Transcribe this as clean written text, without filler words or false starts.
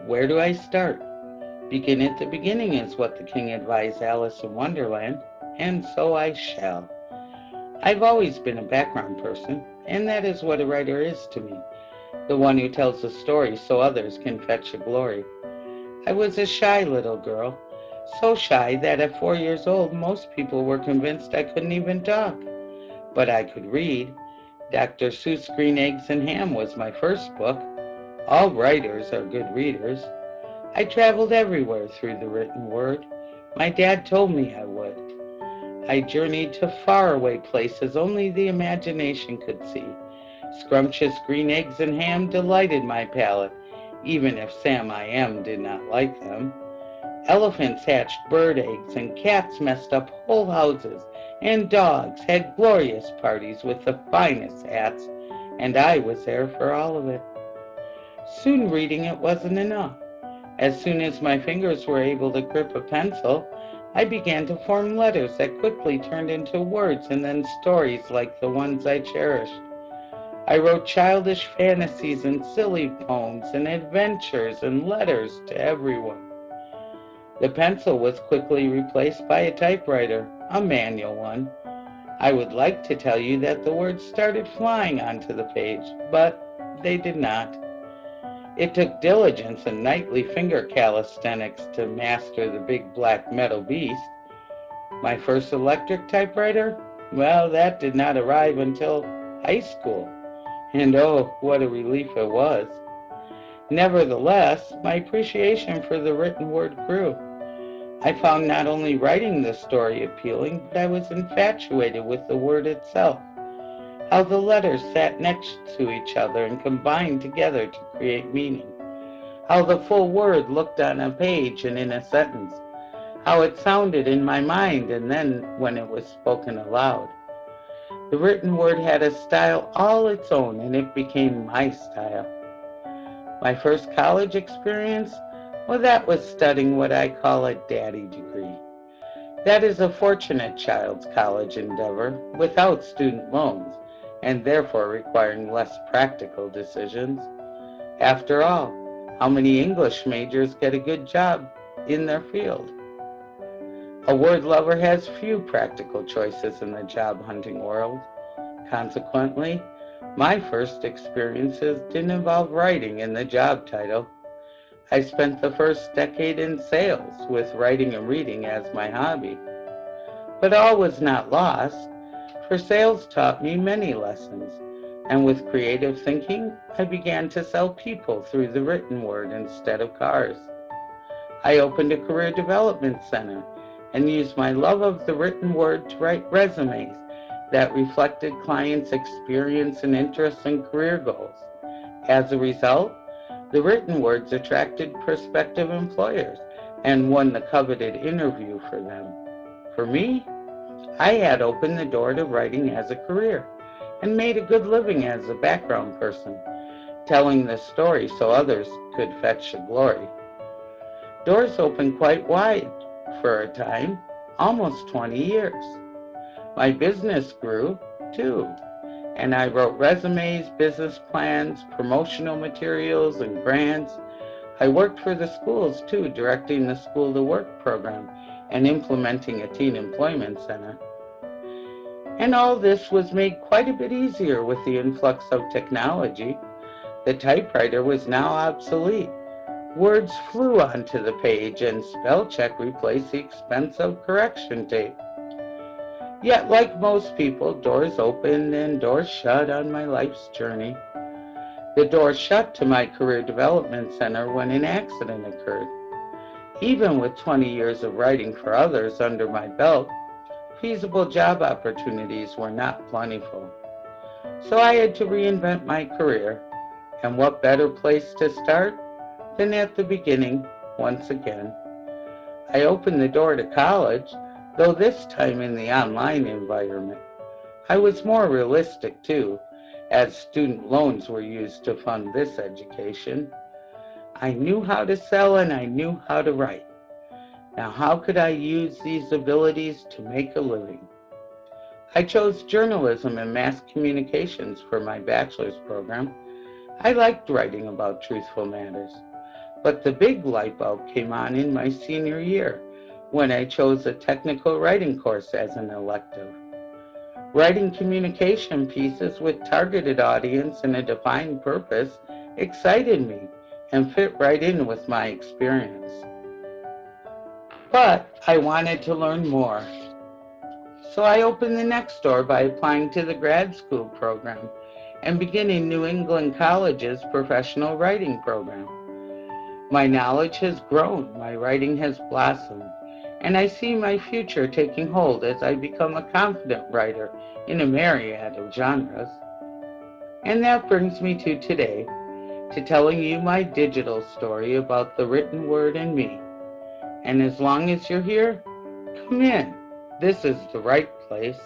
Where do I start? Begin at the beginning is what the king advised Alice in Wonderland, and so I shall. I've always been a background person, and that is what a writer is to me, the one who tells a story so others can fetch the glory. I was a shy little girl, so shy that at 4 years old most people were convinced I couldn't even talk. But I could read. Dr. Seuss' Green Eggs and Ham was my first book. All writers are good readers. I traveled everywhere through the written word. My dad told me I would. I journeyed to faraway places only the imagination could see. Scrumptious green eggs and ham delighted my palate, even if Sam I Am did not like them. Elephants hatched bird eggs, and cats messed up whole houses, and dogs had glorious parties with the finest hats, and I was there for all of it. Soon reading it wasn't enough. As soon as my fingers were able to grip a pencil, I began to form letters that quickly turned into words and then stories like the ones I cherished. I wrote childish fantasies and silly poems and adventures and letters to everyone. The pencil was quickly replaced by a typewriter, a manual one. I would like to tell you that the words started flying onto the page, but they did not. It took diligence and nightly finger calisthenics to master the big black metal beast. My first electric typewriter? Well, that did not arrive until high school. And oh, what a relief it was. Nevertheless, my appreciation for the written word grew. I found not only writing the story appealing, but I was infatuated with the word itself. How the letters sat next to each other and combined together to create meaning. How the full word looked on a page and in a sentence. How it sounded in my mind and then when it was spoken aloud. The written word had a style all its own, and it became my style. My first college experience, well, that was studying what I call a daddy degree. That is a fortunate child's college endeavor without student loans, and therefore requiring less practical decisions. After all, how many English majors get a good job in their field? A word lover has few practical choices in the job hunting world. Consequently, my first experiences didn't involve writing in the job title. I spent the first decade in sales with writing and reading as my hobby. But all was not lost, for sales taught me many lessons, and with creative thinking, I began to sell people through the written word instead of cars. I opened a career development center and used my love of the written word to write resumes that reflected clients' experience and interests and career goals. As a result, the written words attracted prospective employers and won the coveted interview for them. For me, I had opened the door to writing as a career and made a good living as a background person, telling the story so others could fetch the glory. Doors opened quite wide for a time, almost 20 years. My business grew, too, and I wrote resumes, business plans, promotional materials, and grants. I worked for the schools, too, directing the School to Work program and implementing a teen employment center. And all this was made quite a bit easier with the influx of technology. The typewriter was now obsolete. Words flew onto the page, and spell check replaced the expense of correction tape. Yet, like most people, doors opened and doors shut on my life's journey. The door shut to my career development center when an accident occurred. Even with 20 years of writing for others under my belt, feasible job opportunities were not plentiful. So I had to reinvent my career, and what better place to start than at the beginning once again. I opened the door to college, though this time in the online environment. I was more realistic too, as student loans were used to fund this education. I knew how to sell and I knew how to write. Now how could I use these abilities to make a living? I chose journalism and mass communications for my bachelor's program. I liked writing about truthful matters. But the big light bulb came on in my senior year when I chose a technical writing course as an elective. Writing communication pieces with targeted audience and a defined purpose excited me and fit right in with my experience. But I wanted to learn more. So I opened the next door by applying to the grad school program and beginning New England College's professional writing program. My knowledge has grown, my writing has blossomed, and I see my future taking hold as I become a confident writer in a myriad of genres. And that brings me to today, to telling you my digital story about the written word and me. And as long as you're here, come in. This is the right place.